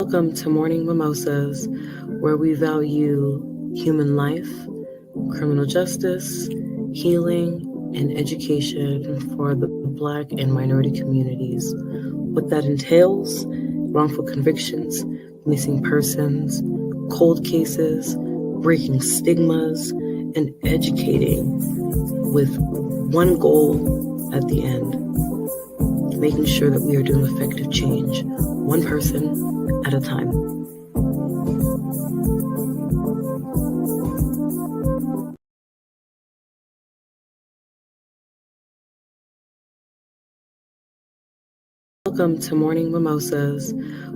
Welcome to Morning Mimosas, where we value human life, criminal justice, healing, and education for the Black and minority communities. What that entails: wrongful convictions, missing persons, cold cases, breaking stigmas, and educating with one goal at the end: making sure that we are doing effective change, one person at a time. Welcome to Morning Mimosas,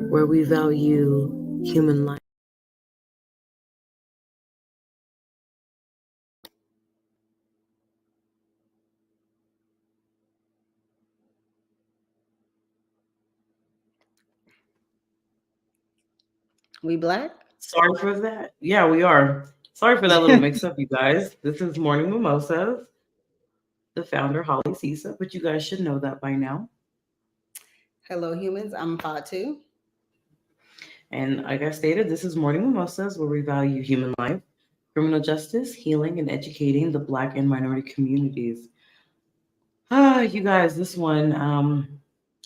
where we value human life. We Black? Sorry for that. Yeah, we are. Sorry for that little mix up, you guys. This is Morning Mimosas, the founder, Holly Cisa, but you guys should know that by now. Hello, humans. I'm Fatu. And like I stated, this is Morning Mimosas, where we value human life, criminal justice, healing, and educating the Black and minority communities. You guys, this one, I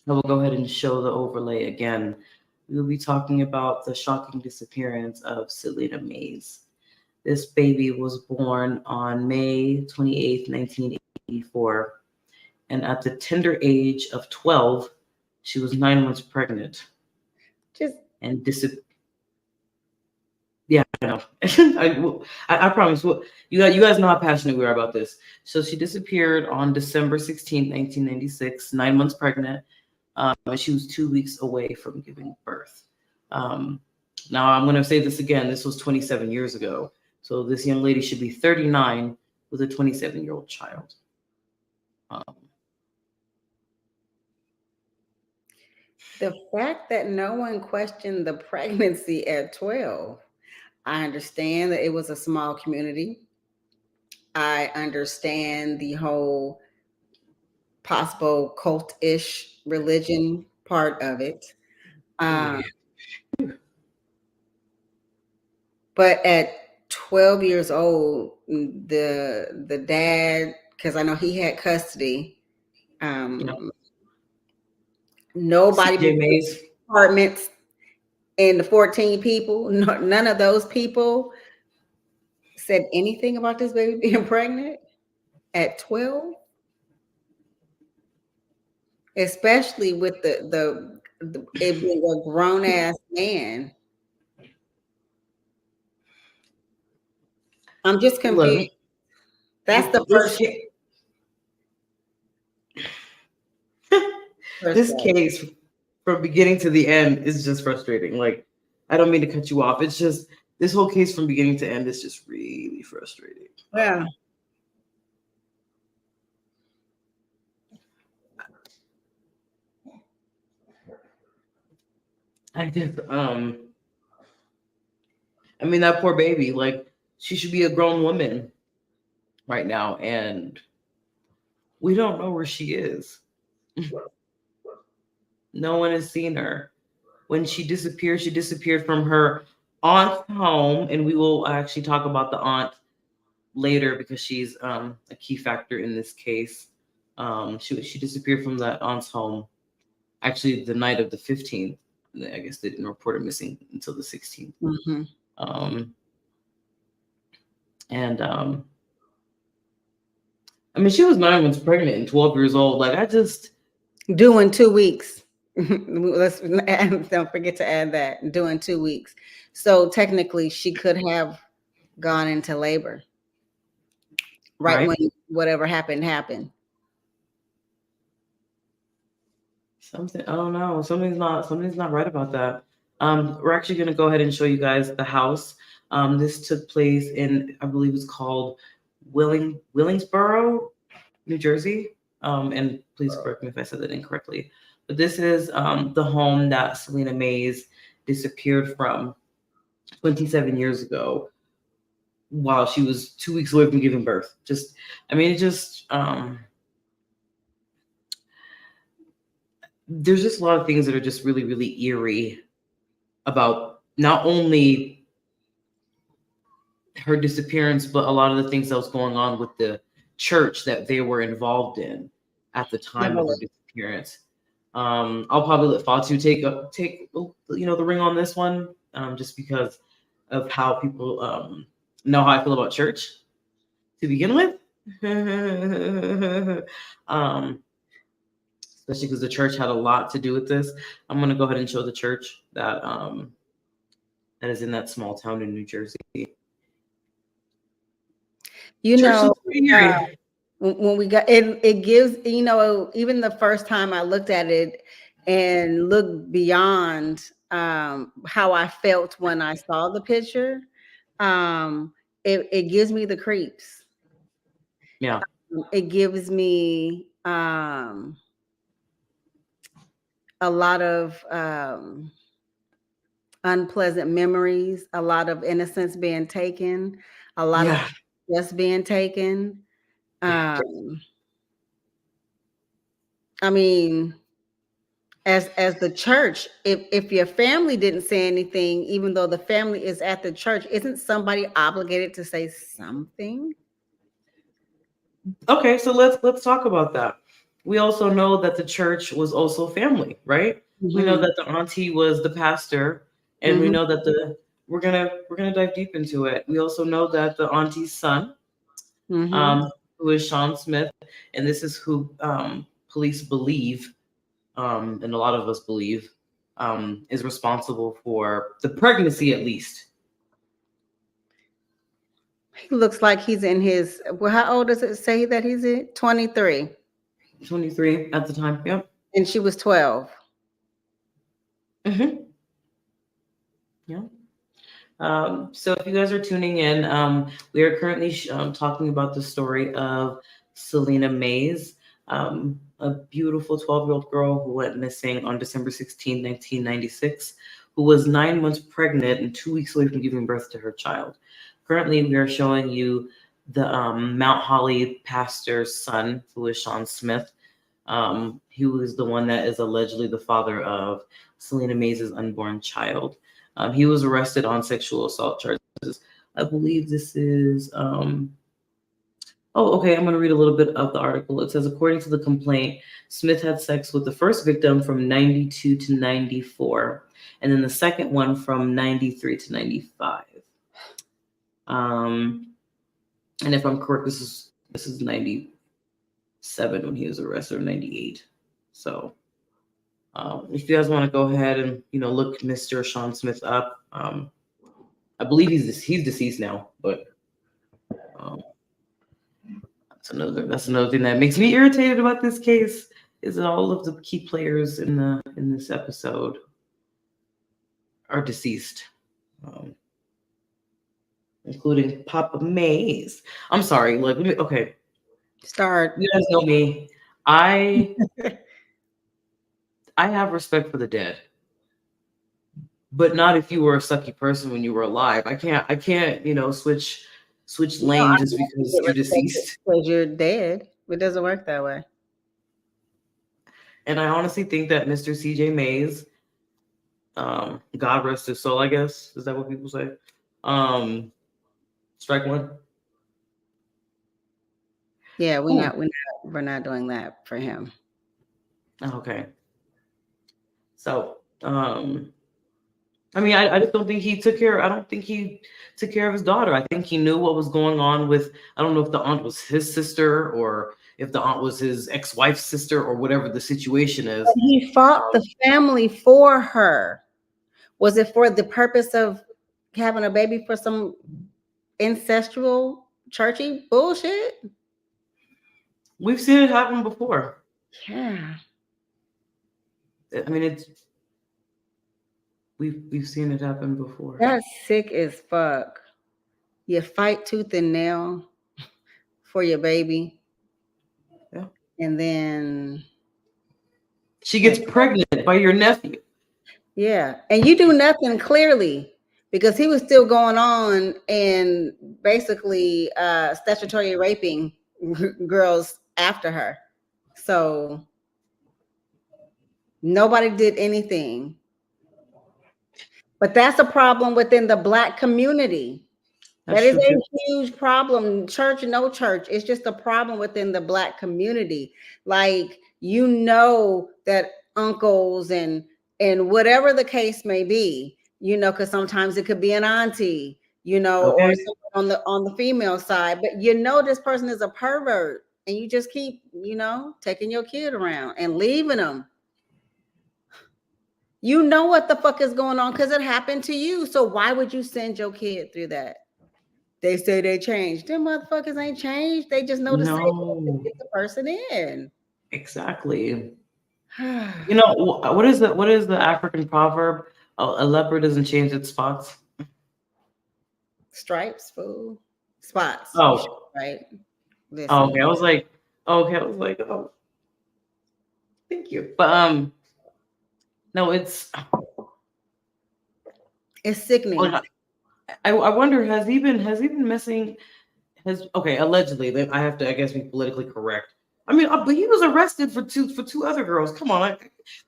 will go ahead and show the overlay again. We'll be talking about the shocking disappearance of Celina Mays. This baby was born on May 28th, 1984. And at the tender age of 12, she was 9 months pregnant Just and disappeared. Yeah, I know. I promise. You guys know how passionate we are about this. So she disappeared on December 16th, 1996, 9 months pregnant. And she was 2 weeks away from giving birth. Now, I'm going to say this again. This was 27 years ago. So this young lady should be 39 with a 27-year-old child. the fact that no one questioned the pregnancy at 12. I understand that it was a small community. I understand the whole possible cult-ish religion part of it. Um, but at 12 years old, the dad, because I know he had custody, nobody CJ Mays. apartments and the 14 people, none of those people said anything about this baby being pregnant at 12, especially with the it being a grown ass man. I'm just Look, confused. That's the this first case, first this day. case from beginning to the end is just frustrating. Like, I don't mean to cut you off. It's just this whole case from beginning to end is just really frustrating. Yeah. I just I mean, that poor baby, like, she should be a grown woman right now, and we don't know where she is. No one has seen her. When she disappeared from her aunt's home, and we will actually talk about the aunt later because she's a key factor in this case. She disappeared from that aunt's home actually the night of the 15th. I guess they didn't report her missing until the 16th. Mm-hmm. Um, and I mean, she was 9 months pregnant and 12 years old. Like, I just Doing 2 weeks. Let's don't forget to add that. Doing 2 weeks. So technically, she could have gone into labor right right. when whatever happened. Something, I don't know. Something's not right about that. We're actually gonna go ahead and show you guys the house. This took place in, I believe it's called Willingsboro, New Jersey. And please correct me if I said that incorrectly. But this is the home that Celina Mays disappeared from 27 years ago while she was 2 weeks away from giving birth. Just, I mean, it just there's just a lot of things that are just really, really eerie about not only her disappearance, but a lot of the things that was going on with the church that they were involved in at the time of her disappearance. I'll probably let Fatu take the ring on this one, just because of how people know how I feel about church to begin with. Especially because the church had a lot to do with this. I'm gonna go ahead and show the church that that is in that small town in New Jersey. When we got it, it gives, even the first time I looked at it and looked beyond how I felt when I saw the picture, it gives me the creeps. Yeah. It gives me a lot of unpleasant memories, a lot of innocence being taken, a lot of just being taken. I mean, as the church, if your family didn't say anything, even though the family is at the church, isn't somebody obligated to say something? Okay, so let's talk about that. We also know that the church was also family, right? We know that the auntie was the pastor, and we know that we're gonna dive deep into it. We also know that the auntie's son, who is Sean Smith, and this is who police believe, and a lot of us believe, is responsible for the pregnancy, at least. He looks like he's in his, well, how old does it say that he's in? 23. 23 at the time, yep. And she was 12. Yeah. So if you guys are tuning in, we are currently talking about the story of Celina Mays, a beautiful 12-year-old girl who went missing on December 16, 1996, who was 9 months pregnant and 2 weeks away from giving birth to her child. Currently, we are showing you the Mount Holly pastor's son, who is Sean Smith. He was the one that is allegedly the father of Celina Mays' unborn child. He was arrested on sexual assault charges. I believe this is. Okay. I'm going to read a little bit of the article. It says, according to the complaint, Smith had sex with the first victim from 92 to 94, and then the second one from 93 to 95. And if I'm correct, this is 97 when he was arrested, or 98. So. If you guys want to go ahead and look Mr. Sean Smith up, I believe he's deceased now, but that's another thing that makes me irritated about this case, is that all of the key players in this episode are deceased, including Papa Mays. I'm sorry, okay. Start. You guys know me. I have respect for the dead, but not if you were a sucky person when you were alive. I can't switch lanes just because you're deceased. Because you're dead. It doesn't work that way. And I honestly think that Mr. C.J. Mays, God rest his soul, I guess, is that what people say? Strike one. Yeah, we're not doing that for him. Okay. So, I mean, I just don't think he took care. I don't think he took care of his daughter. I think he knew what was going on with. I don't know if the aunt was his sister or if the aunt was his ex-wife's sister or whatever the situation is. But he fought the family for her. Was it for the purpose of having a baby for some incestual churchy bullshit? We've seen it happen before. Yeah. I mean, we've seen it happen before. That's sick as fuck. You fight tooth and nail for your baby. Yeah. And then she gets pregnant by your nephew. Yeah. And you do nothing, clearly, because he was still going on and basically statutory raping girls after her. So nobody did anything. But that's a problem within the Black community. That That's is true a too. huge problem. Church, no church. It's just a problem within the Black community. Like, you know, that uncles and whatever the case may be, you know, because sometimes it could be an auntie, you know, or Okay. someone on the female side, but you know this person is a pervert, and you just keep, you know, taking your kid around and leaving them. You know what the fuck is going on because it happened to you. So why would you send your kid through that? They say they changed. Them motherfuckers ain't changed. They just know the safe way to No, get the person in. exactly. You know, what is the African proverb? A leopard doesn't change its spots. Stripes, fool. Spots. You should, Oh, right? oh, Listen. okay. I was like, oh, okay. I was like, oh, thank you. But no, it's. It's sickening. Like, I wonder, has he been missing? Okay, allegedly. I have to, I guess, be politically correct. I mean, but he was arrested for two other girls. Come on,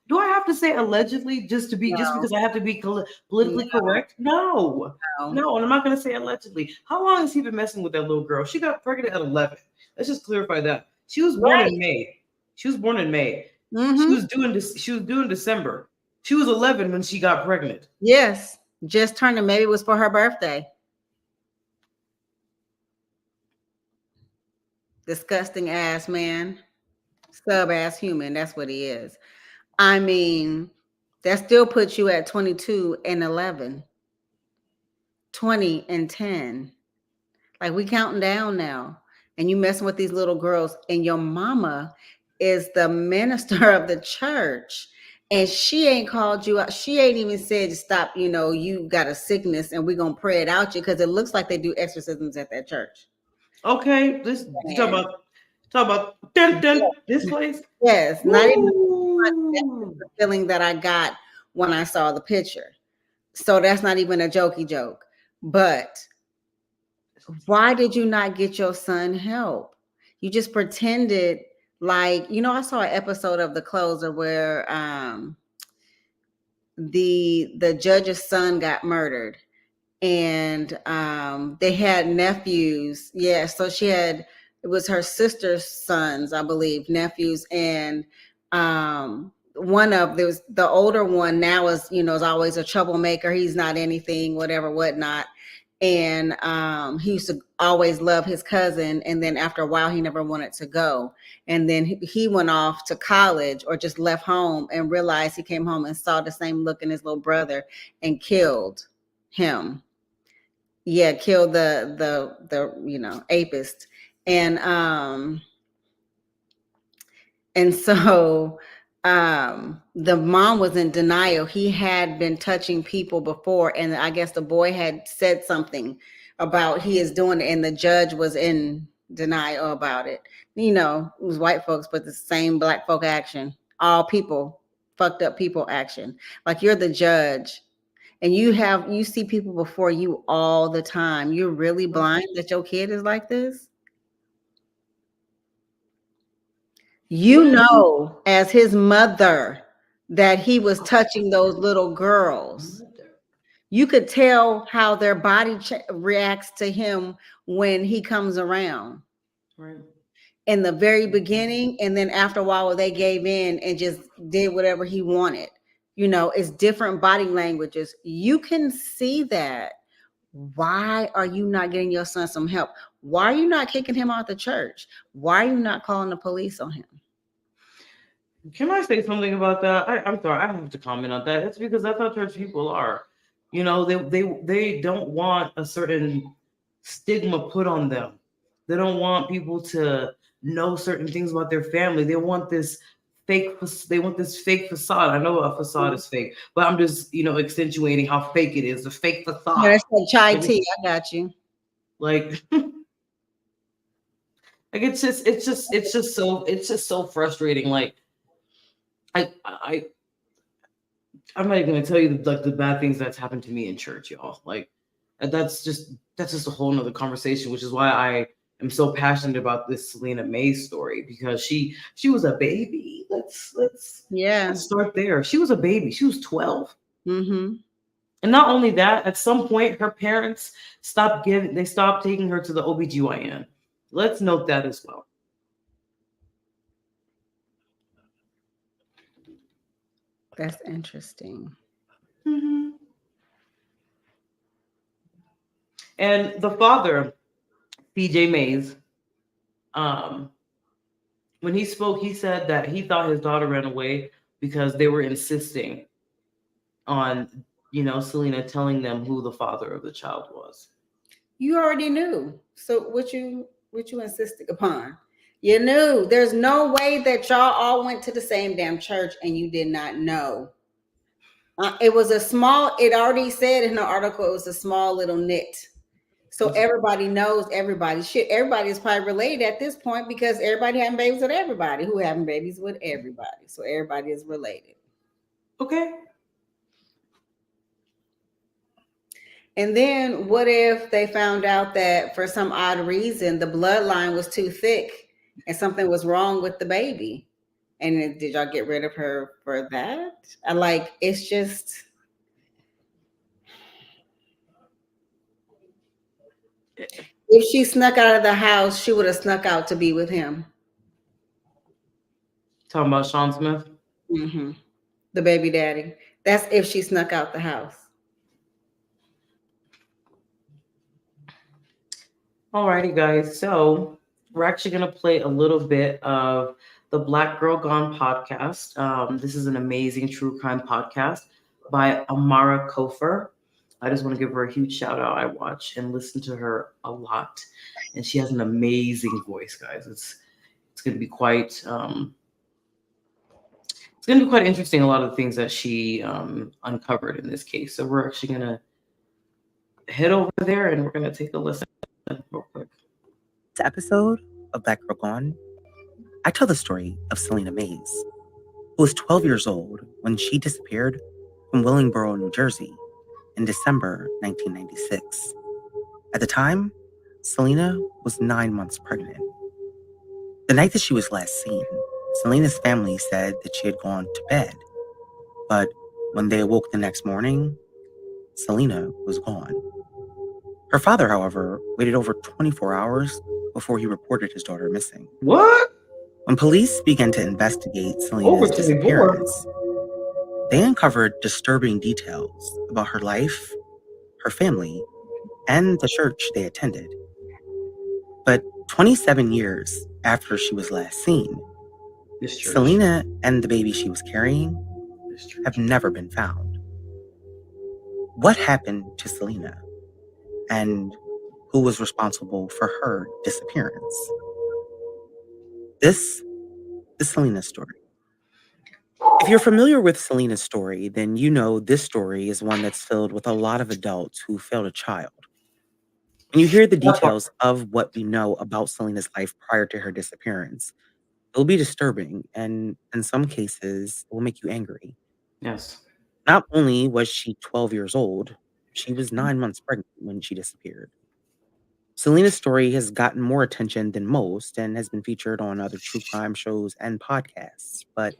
do I have to say allegedly just No, because I have to be politically correct? No, no. no, and I'm not going to say allegedly. How long has he been messing with that little girl? She got pregnant at 11. Let's just clarify that. She was born Right. in May. She was born in May. She Mm-hmm. was doing this. She was doing December. She was 11 when she got pregnant. Yes. Just turned, maybe it was for her birthday. Disgusting ass man. Sub ass human. That's what he is. I mean, that still puts you at 22 and 11, 20 and 10. Like, we counting down now. And you messing with these little girls, and your mama is the minister of the church. And she ain't called you out. She ain't even said to stop, you know, you got a sickness and we're gonna pray it out you, because it looks like they do exorcisms at that church. Okay, this you And talk about this place. yes, not even Ooh. the feeling that I got when I saw the picture. So that's not even a jokey joke. But why did you not get your son help? You just pretended like, you know, I saw an episode of The Closer where the judge's son got murdered, and they had nephews. Yeah, so she had, it was her sister's sons, I believe, nephews, and one of, there was the older one now is, you know, is always a troublemaker. He's not anything, whatever, whatnot. And he used to always love his cousin, and then after a while he never wanted to go, and then he went off to college or just left home and realized, he came home and saw the same look in his little brother and killed him. Yeah, killed the you know, apist. And and so the mom was in denial. He had been touching people before, and I guess the boy had said something about he is doing it, and the judge was in denial about it. You know, it was white folks, but the same black folk action. All people, fucked up people action. Like, you're the judge, and you see people before you all the time. You're really blind that your kid is like this? You What is know, as his mother, that he was touching those little girls. You could tell how their body reacts to him when he comes around right? in the very beginning, and then after a while they gave in and just did whatever he wanted. You know, it's different body languages. You can see that. Why are you not getting your son some help? Why are you not kicking him out the church? Why are you not calling the police on him? Can I say something about that? I'm sorry, I have to comment on that. It's because that's how church people are. You know, they don't want a certain stigma put on them. They don't want people to know certain things about their family. They want this they want this fake facade. I know a facade is fake, but I'm just, accentuating how fake it is, the fake Yeah, facade. that's like chai Like, tea. I got you. like it's just so frustrating. Like I I'm not even gonna tell you the bad things that's happened to me in church, y'all. Like that's just a whole nother conversation, which is why I am so passionate about this Celina Mays story, because she was a baby. Let's Yeah. start there. She was a baby. She was 12. Mm-hmm. And not only that, at some point her parents stopped taking her to the OBGYN. Let's note that as well. That's interesting. Hmm. And the father, PJ Mays, um, when he spoke, he said that he thought his daughter ran away because they were insisting on, Celina telling them who the father of the child was. You already knew. So what you insisted upon? You knew. There's no way that y'all all went to the same damn church and you did not know. It was a small. It already said in the article it was a small little knit. So everybody knows everybody. Shit, everybody is probably related at this point because everybody having babies with everybody who having babies with everybody. So everybody is related. Okay. And then what if they found out that for some odd reason the bloodline was too thick and something was wrong with the baby? And did y'all get rid of her for that? I like it's just if she snuck out of the house, she would have snuck out to be with him. Talking about Sean Smith. Hmm. The baby daddy. That's if she snuck out the house. Alrighty, guys. So we're actually going to play a little bit of the Black Girl Gone podcast. This is an amazing true crime podcast by Amara Kofer. I just want to give her a huge shout out. I watch and listen to her a lot, and she has an amazing voice, guys. It's going to be quite it's going to be quite interesting. A lot of the things that she uncovered in this case. So we're actually going to head over there and we're going to take a listen real quick. This episode of Black Girl Gone, I tell the story of Celina Mays, who was 12 years old when she disappeared from Willingboro, New Jersey in December 1996. At the time, Celina was 9 months pregnant. The night that she was last seen, Celina's family said that she had gone to bed, but when they awoke the next morning, Celina was gone. Her father, however, waited over 24 hours before he reported his daughter missing. What? When police began to investigate Over Celina's 24? disappearance, they uncovered disturbing details about her life, her family, and the church they attended. But 27 years after she was last seen, Celina and the baby she was carrying have never been found. What happened to Celina? And who was responsible for her disappearance? This is Celina's story. If you're familiar with Celina's story, then you know this story is one that's filled with a lot of adults who failed a child. When you hear the details of what we know about Celina's life prior to her disappearance, it'll be disturbing, and in some cases, it will make you angry. Yes. Not only was she 12 years old, she was 9 months pregnant when she disappeared. Celina's story has gotten more attention than most and has been featured on other true crime shows and podcasts. But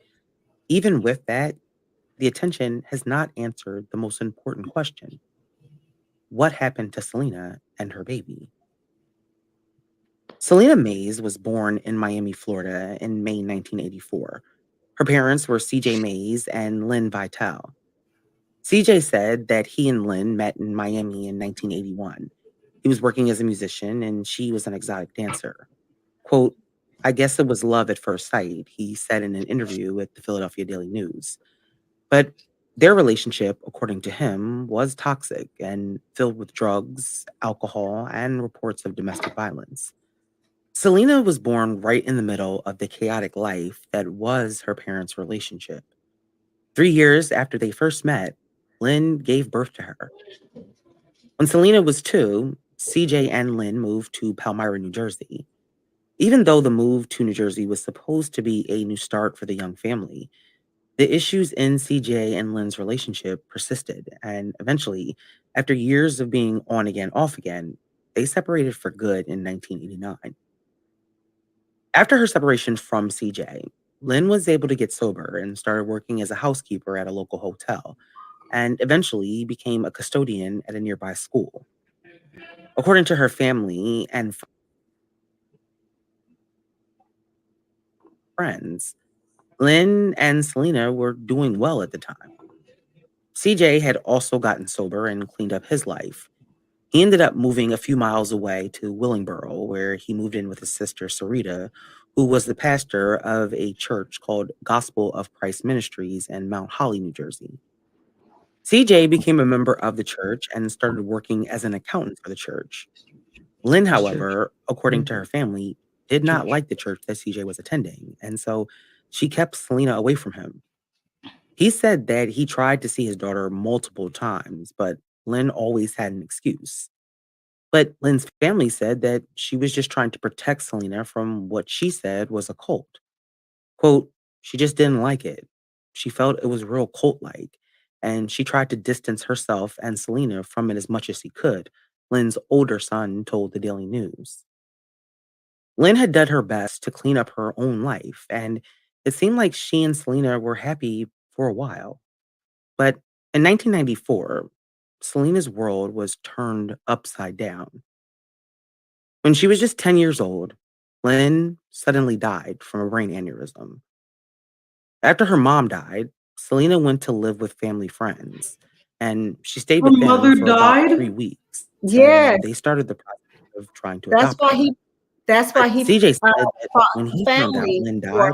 even with that, the attention has not answered the most important question. What happened to Celina and her baby? Celina Mays was born in Miami, Florida in May 1984. Her parents were CJ Mays and Lynn Vitale. CJ said that he and Lynn met in Miami in 1981. He was working as a musician and she was an exotic dancer. Quote, I guess it was love at first sight, he said in an interview with the Philadelphia Daily News. But their relationship, according to him, was toxic and filled with drugs, alcohol, and reports of domestic violence. Celina was born right in the middle of the chaotic life that was her parents' relationship. 3 years after they first met, Lynn gave birth to her. When Celina was 2, CJ and Lynn moved to Palmyra, New Jersey. Even though the move to New Jersey was supposed to be a new start for the young family, the issues in CJ and Lynn's relationship persisted, and eventually, after years of being on again, off again, they separated for good in 1989. After her separation from CJ, Lynn was able to get sober and started working as a housekeeper at a local hotel. and eventually became a custodian at a nearby school. According to her family and friends, Lynn and Celina were doing well at the time. CJ had also gotten sober and cleaned up his life. He ended up moving a few miles away to Willingboro, where he moved in with his sister, Sarita, who was the pastor of a church called Gospel of Christ Ministries in Mount Holly, New Jersey. CJ became a member of the church and started working as an accountant for the church. Lynn, however, according to her family, did not like the church that CJ was attending, and so she kept Celina away from him. He said that he tried to see his daughter multiple times, but Lynn always had an excuse. But Lynn's family said that she was just trying to protect Celina from what she said was a cult. Quote, she just didn't like it. She felt it was real cult like, and she tried to distance herself and Celina from it as much as she could, Lynn's older son told the Daily News. Lynn had done her best to clean up her own life, and it seemed like she and Celina were happy for a while. But in 1994, Celina's world was turned upside down. When she was just 10 years old, Lynn suddenly died from a brain aneurysm. After her mom died, Celina went to live with family friends, and she stayed Her with them mother for about died? 3 weeks. Yes, And they started the process of trying to that's adopt why her. he. That's why But he CJ said that fought when the he found out family Lynn for died, her.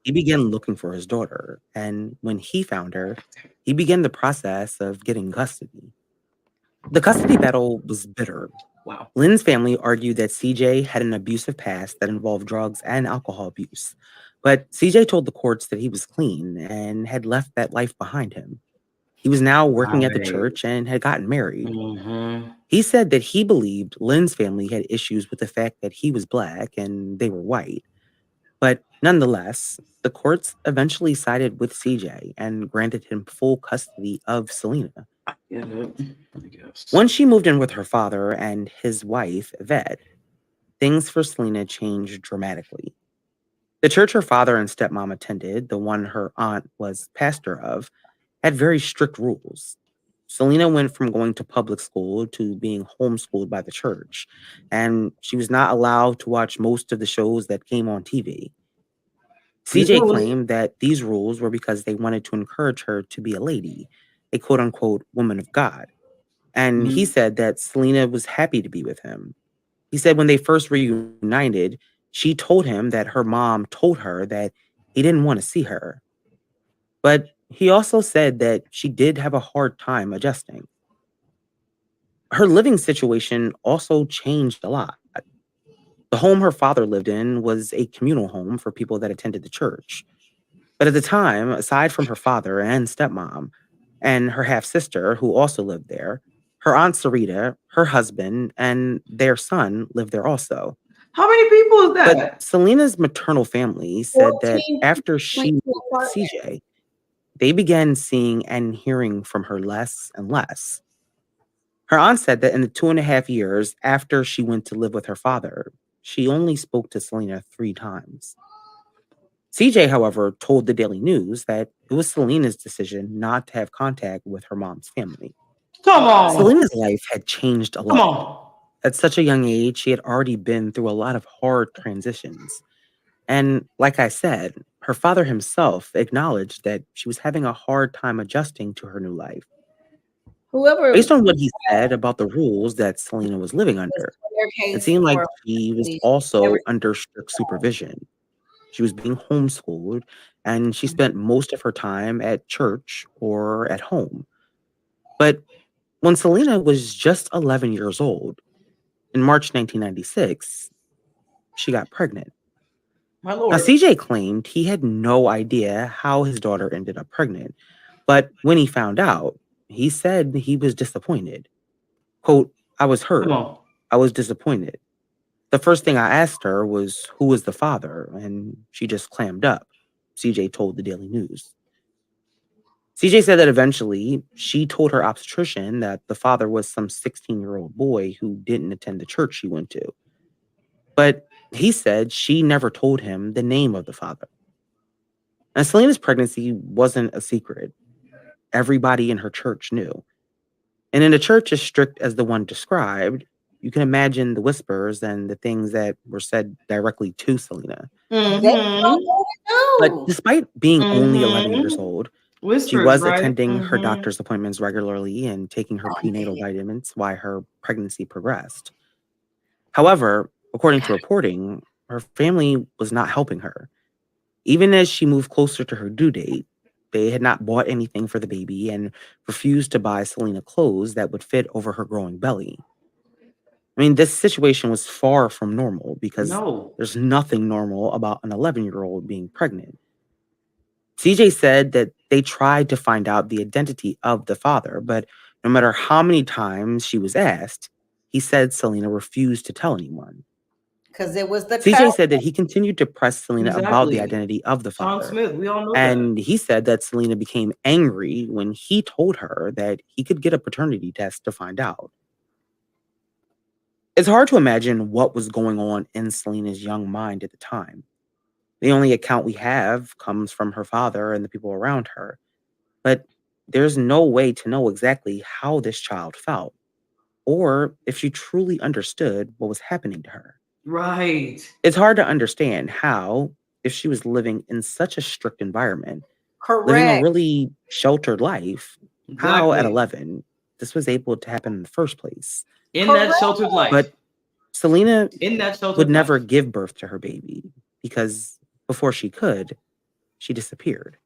he began looking for his daughter. And when he found her, he began the process of getting custody. The custody battle was bitter. Wow. Lynn's family argued that CJ had an abusive past that involved drugs and alcohol abuse. But CJ told the courts that he was clean and had left that life behind him. He was now working at the Right. church and had gotten married. Mm-hmm. He said that he believed Lynn's family had issues with the fact that he was black and they were white. But nonetheless, the courts eventually sided with CJ and granted him full custody of Celina. I get it, I guess. Once she moved in with her father and his wife, Yvette, things for Celina changed dramatically. The church her father and stepmom attended, the one her aunt was pastor of, had very strict rules. Celina went from going to public school to being homeschooled by the church, and she was not allowed to watch most of the shows that came on TV. CJ Really? claimed that these rules were because they wanted to encourage her to be a lady, a quote unquote woman of God. And he said that Celina was happy to be with him. He said when they first reunited, she told him that her mom told her that he didn't want to see her. But he also said that she did have a hard time adjusting. Her living situation also changed a lot. The home her father lived in was a communal home for people that attended the church. But at the time, aside from her father and stepmom and her half sister, who also lived there, her aunt Sarita, her husband, and their son lived there also. How many people is But that? Celina's maternal family said that 14 after went she to moved with apartment. CJ, they began seeing and hearing from her less and less. Her aunt said that in the 2.5 years after she went to live with her father, she only spoke to Celina 3 times. CJ, however, told the Daily News that it was Celina's decision not to have contact with her mom's family. Come on. Celina's life had changed a Come lot. on. At such a young age, she had already been through a lot of hard transitions. And like I said, her father himself acknowledged that she was having a hard time adjusting to her new life. Whoever Based on what he said about the rules that Celina was living was under, their it case seemed like for she was the also every under strict supervision. She was being homeschooled, and she spent most of her time at church or at home. But when Celina was just 11 years old, in March 1996, she got pregnant. My Now, Lord. CJ claimed he had no idea how his daughter ended up pregnant, but when he found out, he said he was disappointed. Quote, I was Come hurt. on. I was disappointed. The first thing I asked her was, who was the father? And she just clammed up, CJ told the Daily News. CJ said that eventually she told her obstetrician that the father was some 16-year-old boy who didn't attend the church she went to. But he said she never told him the name of the father. And Celina's pregnancy wasn't a secret. everybody in her church knew. And in a church as strict as the one described, you can imagine the whispers and the things that were said directly to Celina. They Mm-hmm. don't But know. despite being only 11 years Mm-hmm. old, she Whispers, was right? attending her Mm-hmm. doctor's appointments regularly and taking her Oh, prenatal man. vitamins while her pregnancy progressed. However, according to reporting, her family was not helping her. Even as she moved closer to her due date, they had not bought anything for the baby and refused to buy Celina clothes that would fit over her growing belly. I mean, this situation was far from normal because No. there's nothing normal about an 11-year-old being pregnant. CJ said that they tried to find out the identity of the father, but no matter how many times she was asked, he said Celina refused to tell anyone. Because it was the CJ cousin. said that he continued to press Celina about the Exactly. identity of the Sean father. Smith, we all know that. And he said that Celina became angry when he told her that he could get a paternity test to find out. It's hard to imagine what was going on in Celina's young mind at the time. The only account we have comes from her father and the people around her. But there's no way to know exactly how this child felt or if she truly understood what was happening to her. Right. It's hard to understand how, if she was living in such a strict environment, living a Correct. really sheltered life, how at Exactly. 11 this was able to happen in the first place. In that Correct. sheltered life. But Celina In that sheltered would never life. give birth to her baby because before she could, she disappeared.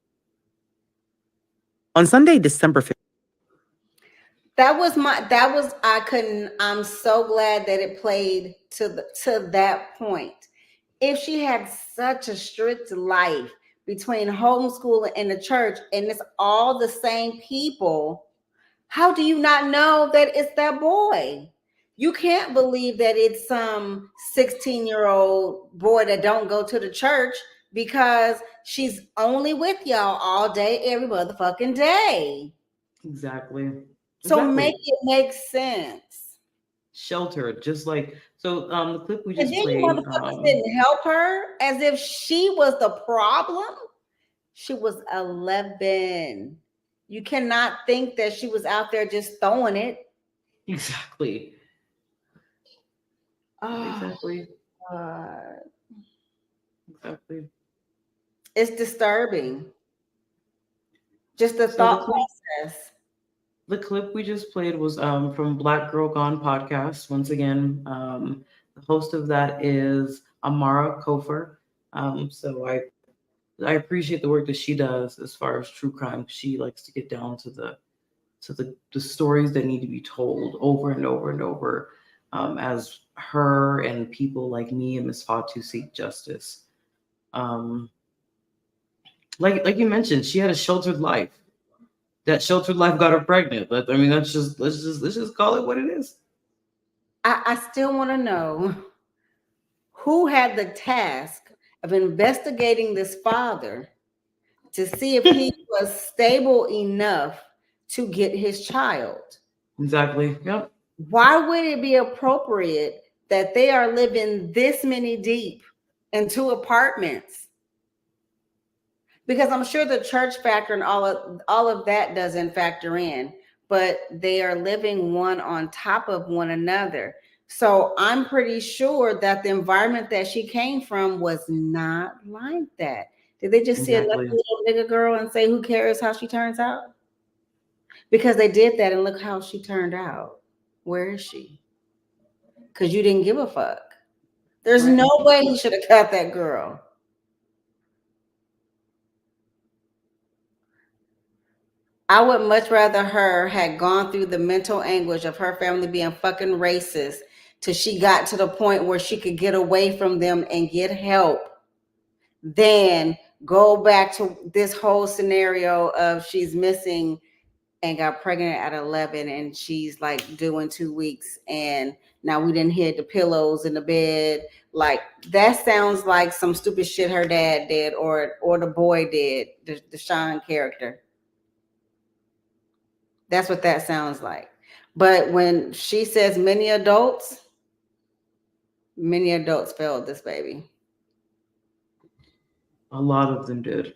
On Sunday, December 5th, I'm so glad that it played to that point. If she had such a strict life between homeschooling and the church, and it's all the same people, how do you not know that it's that boy? You can't believe that it's some 16-year-old boy that don't go to the church because she's only with y'all all day, every motherfucking day. Exactly. So Exactly. make it make sense. Sheltered, just like so. The clip we And just then you played. motherfuckers didn't help her as if she was the problem. She was 11. You cannot think that she was out there just throwing it. Exactly. Oh, Exactly. God. Exactly. It's disturbing. Just the So thought process. the clip we just played was from Black Girl Gone podcast. Once again, the host of that is Amara Kofer. So I appreciate the work that she does as far as true crime. She likes to get down to the stories that need to be told over and over and over, as her and people like me and Miss Fatu seek justice. Um, like you mentioned, she had a sheltered life. That sheltered life got her pregnant. I mean, let's just call it what it is. I still want to know who had the task of investigating this father to see if he was stable enough to get his child. Exactly. Yep. Why would it be appropriate that they are living this many deep in 2 apartments? Because I'm sure the church factor and all of that doesn't factor in, but they are living one on top of one another. So I'm pretty sure that the environment that she came from was not like that. Did they just see a Exactly. little nigga girl and say, who cares how she turns out? Because they did that and look how she turned out. Where is she? Because you didn't give a fuck. There's Right. no way he should have cut that girl. I would much rather her had gone through the mental anguish of her family being fucking racist till she got to the point where she could get away from them and get help than go back to this whole scenario of she's missing and got pregnant at 11 and she's like due in 2 weeks and now we didn't hit the pillows in the bed. Like that sounds like some stupid shit her dad did or the boy did, the Sean character. That's what that sounds like. But when she says many adults failed this baby. A lot of them did.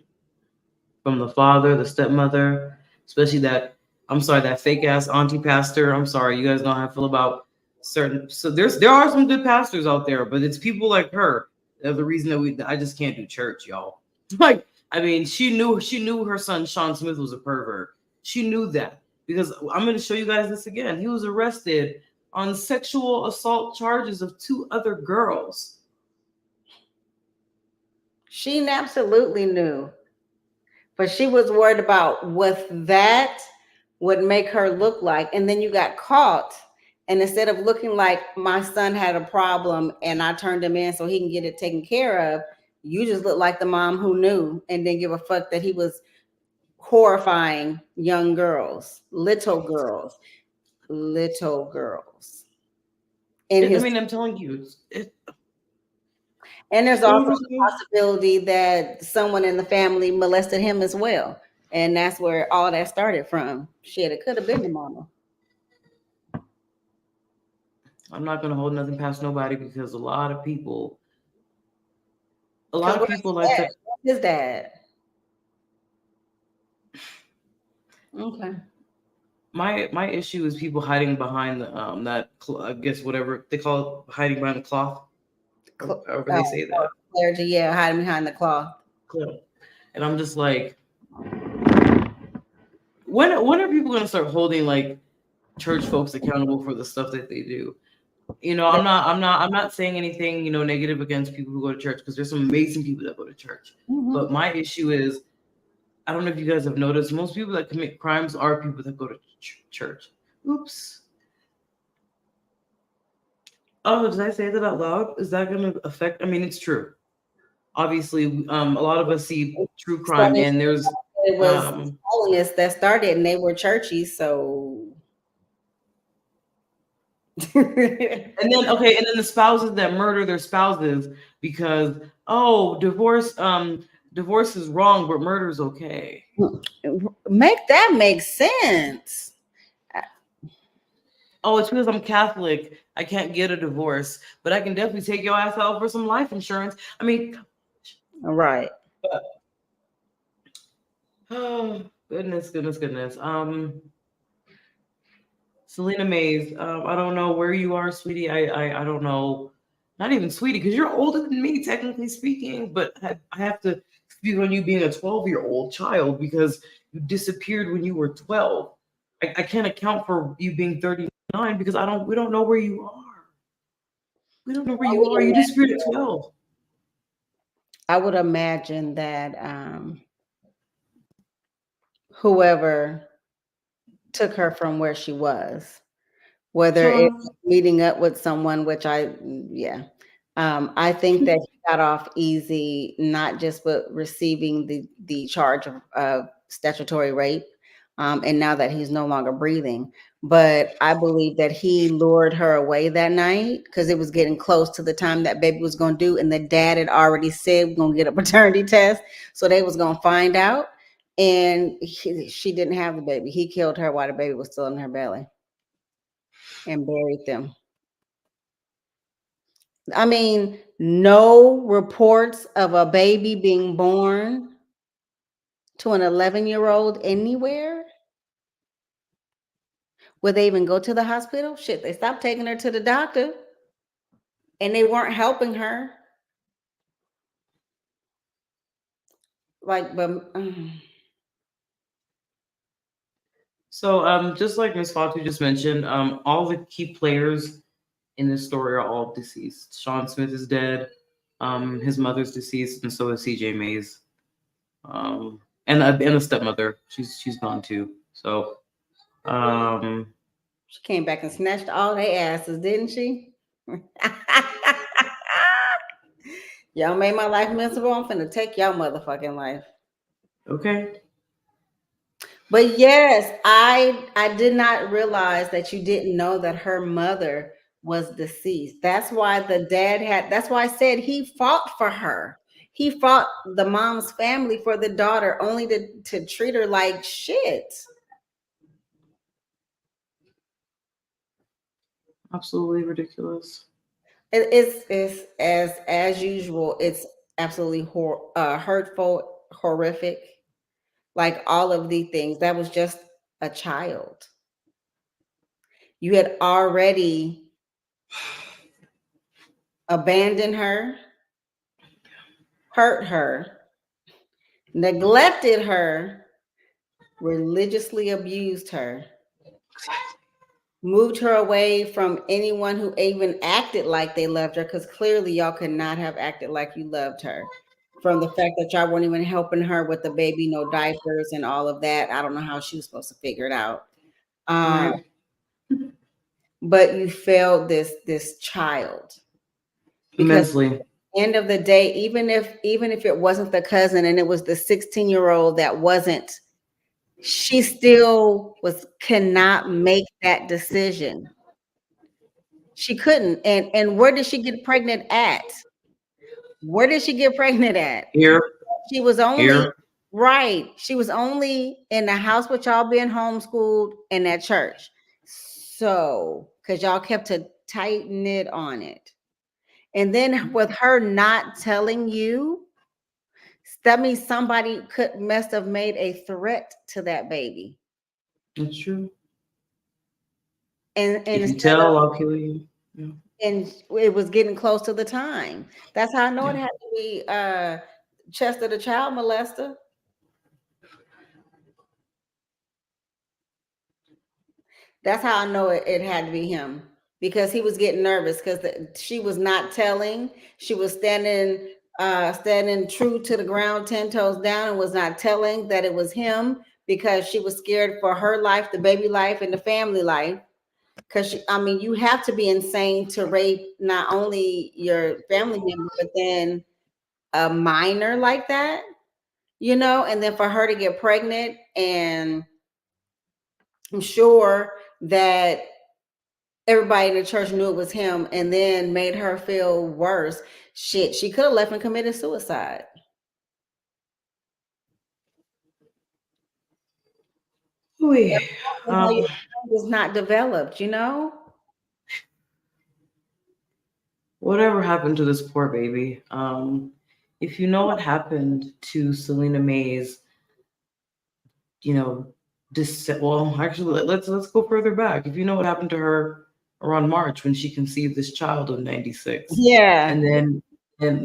From the father, the stepmother, especially that, I'm sorry, that fake ass auntie pastor. I'm sorry, you guys know how I feel about certain. So there are some good pastors out there, but it's people like her that are the reason that I just can't do church, y'all. Like, I mean, she knew her son Sean Smith was a pervert. She knew that because I'm going to show you guys this again. He was arrested on sexual assault charges of 2 other girls. She absolutely knew, but she was worried about what that would make her look like. And then you got caught. And instead of looking like my son had a problem and I turned him in so he can get it taken care of, you just look like the mom who knew and didn't give a fuck that he was horrifying young girls, little girls. In his, I'm telling you, and there's also the possibility that someone in the family molested him as well. And that's where all that started from. Shit, it could have been the mama. I'm not going to hold nothing past nobody because a lot of people like to. His dad. Okay. My issue is people hiding behind the I guess whatever they call it, hiding behind the cloth. However they say that. Clergy, yeah, hiding behind the cloth. And I'm just like, when are people going to start holding like church folks accountable for the stuff that they do? You know, I'm not saying anything, you know, negative against people who go to church because there's some amazing people that go to church. Mm-hmm. But my issue is, I don't know if you guys have noticed, most people that commit crimes are people that go to church. Oops. Oh, did I say that out loud? Is that going to affect? I mean, it's true. Obviously, a lot of us see true crime, and there's it was holiness that started, and they were churchy, so. and then the spouses that murder their spouses because divorce is wrong, but murder is okay. Make that make sense. Oh, it's because I'm Catholic. I can't get a divorce, but I can definitely take your ass out for some life insurance. I mean, right. Oh, goodness. Celina Mays, I don't know where you are, sweetie. I don't know. Not even sweetie, because you're older than me, technically speaking, but I have to speak on you being a 12-year-old child because you disappeared when you were 12. I can't account for you being 39 because we don't know where you are. We don't know where you are. You disappeared at 12. I would imagine that whoever took her from where she was, whether it's meeting up with someone, which I think that he got off easy, not just with receiving the charge of statutory rape, and now that he's no longer breathing. But I believe that he lured her away that night because it was getting close to the time that baby was going to do, and the dad had already said we're going to get a paternity test, so they was going to find out. And she didn't have the baby. He killed her while the baby was still in her belly and buried them. I mean, no reports of a baby being born to an 11-year-old anywhere. Would they even go to the hospital? Shit, they stopped taking her to the doctor and they weren't helping her. So just like Ms. Fatu just mentioned, all the key players in this story are all deceased. Sean Smith is dead. His mother's deceased, and so is CJ Mays. And a stepmother. She's gone too. So she came back and snatched all their asses, didn't she? Y'all made my life miserable. I'm finna take y'all motherfucking life. Okay. But yes, I did not realize that you didn't know that her mother was deceased. That's why that's why I said he fought for her. He fought the mom's family for the daughter only to treat her like shit. Absolutely ridiculous. It's as usual. It's absolutely hurtful, horrific. like all of the things. That was just a child. You had already abandoned her, hurt her, neglected her, religiously abused her, moved her away from anyone who even acted like they loved her, because clearly y'all could not have acted like you loved her. From the fact that y'all weren't even helping her with the baby, no diapers and all of that. I don't know how she was supposed to figure it out. Right. But you failed this child, because Immensely. end of the day, even if it wasn't the cousin and it was the 16-year-old that wasn't, she still cannot make that decision. She couldn't. And where did she get pregnant at? Where did she get pregnant at? Here. She was only Here. right. She was only in the house with y'all being homeschooled and at church. So, because y'all kept a tight knit on it. And then with her not telling you, that means somebody must have made a threat to that baby. That's true. And If you instead of, tell, I'll kill you. Yeah. and it was getting close to the time. That's how I know it Yeah. had to be Chester the child molester. That's how I know it had to be him, because he was getting nervous because she was not telling. She was standing true to the ground, 10 toes down, and was not telling that it was him, because she was scared for her life, the baby life, and the family life. Because I mean, you have to be insane to rape not only your family member, but then a minor like that, and then for her to get pregnant. And I'm sure that everybody in the church knew it was him, and then made her feel worse. Shit, she could have left and committed suicide. Ooh, How your brain was not developed, whatever happened to this poor baby? If you know what happened to Celina Mays, well, actually, let's go further back. If you know what happened to her around March when she conceived this child in '96, Yeah. and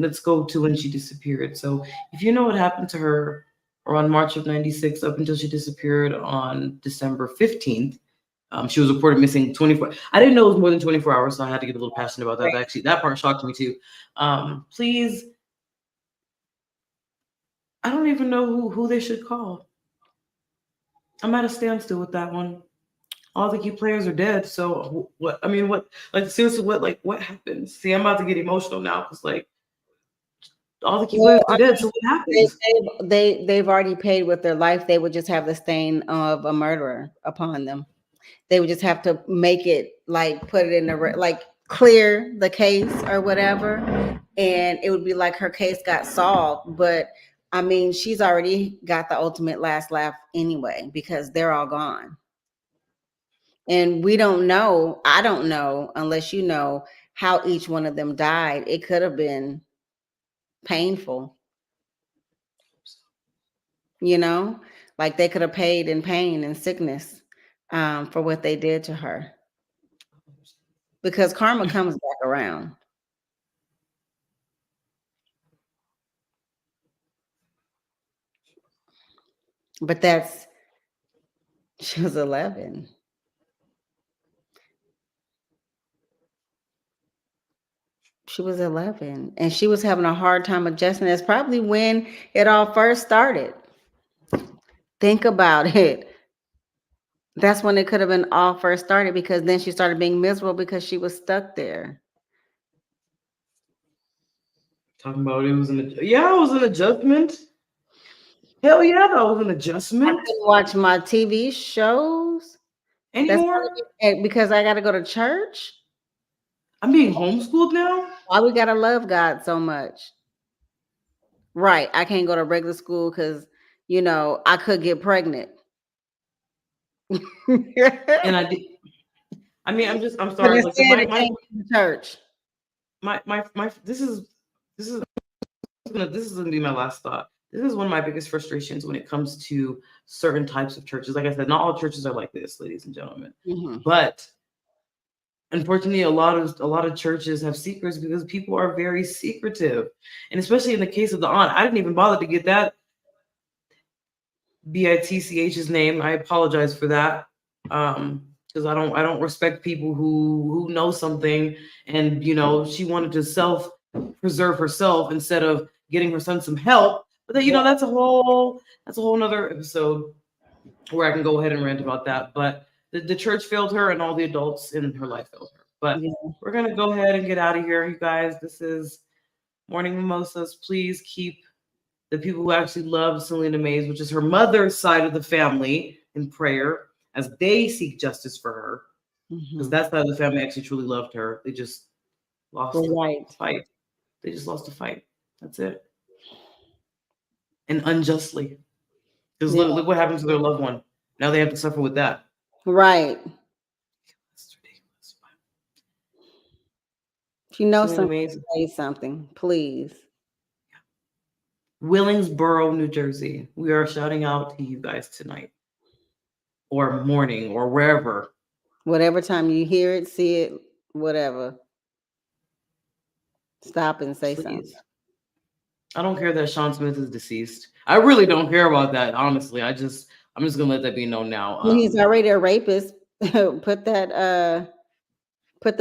let's go to when she disappeared. So, if you know what happened to her around March of '96 up until she disappeared on December 15th. She was reported missing 24. I didn't know it was more than 24 hours, so I had to get a little passionate about that. Actually, that part shocked me too. Please, I don't even know who they should call. I'm at a standstill with that one. All the key players are dead. So what? I mean, what? Like seriously, what happens? See, I'm about to get emotional now because like all the key players are dead. So what happens? They've already paid with their life. They would just have the stain of a murderer upon them. They would just have to make it like put it in the clear the case or whatever, and it would be like her case got solved. But I mean, she's already got the ultimate last laugh anyway, because they're all gone. And we don't know. I don't know, unless you know how each one of them died. It could have been painful, like they could have paid in pain and sickness for what they did to her, because karma comes back around. But she was 11. She was 11, and she was having a hard time adjusting. That's probably when it all first started. Think about it. That's when it could have been all first started, because then she started being miserable because she was stuck there. Talking about it was it was an adjustment. Hell yeah, that was an I adjustment. couldn't watch my TV shows Anymore? because I got to go to church. I'm being homeschooled now. Why we gotta love God so much? Right. I can't go to regular school because I could get pregnant. And I did. I mean, I'm But sorry. Like instead, it came from the church. my this is gonna be my last thought. this is one of my biggest frustrations when it comes to certain types of churches. Like I said, not all churches are like this, ladies and gentlemen. But unfortunately, a lot of churches have secrets because people are very secretive. And especially in the case of the aunt, I didn't even bother to get that Bitch's name. I apologize for that. Because I don't respect people who know something, and she wanted to self-preserve herself instead of getting her son some help. But then, that's a whole nother episode where I can go ahead and rant about that. But the church failed her, and all the adults in her life failed her. But we're gonna go ahead and get out of here, you guys. This is Morning Mimosas. Please keep the people who actually love Celina Mays, which is her mother's side of the family, in prayer as they seek justice for her. Because that side of the family actually truly loved her. They just lost a fight. They just lost a fight. That's it. And unjustly. Because look what happened to their loved one. Now they have to suffer with that. Right. That's ridiculous. If you know something, say something, please. Willingboro, New Jersey. We are shouting out to you guys tonight. Or morning, or wherever. Whatever time you hear it, see it, whatever. Stop and say something. I don't care that Sean Smith is deceased. I really don't care about that, honestly. I'm just gonna let that be known now. He's already a rapist. Put the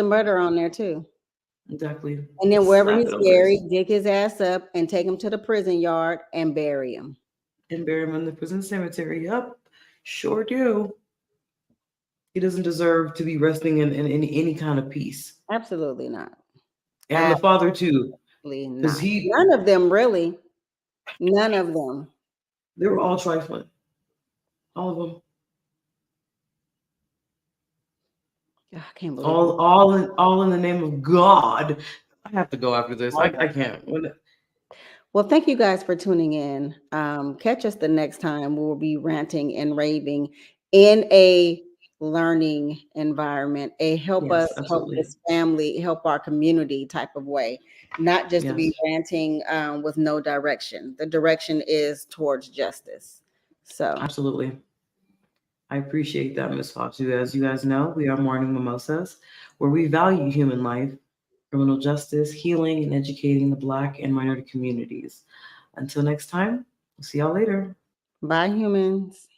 murder on there too. Exactly. And then wherever he's buried, dig his ass up and take him to the prison yard and bury him. And bury him in the prison cemetery. Yep, sure do. He doesn't deserve to be resting in any kind of peace. Absolutely not. And the father too. Because none of them really. None of them. They were all trifling. All of them. I can't believe all in the name of God. I have to go after this. I can't. Well, thank you guys for tuning in. Catch us the next time. We'll be ranting and raving in a learning environment, help this family, help our community type of way, not just to be ranting with no direction. The direction is towards justice. So absolutely. I appreciate that, Ms. Fatu. As you guys know, we are Morning Mimosas, where we value human life, criminal justice, healing, and educating the Black and minority communities. Until next time, we'll see y'all later. Bye, humans.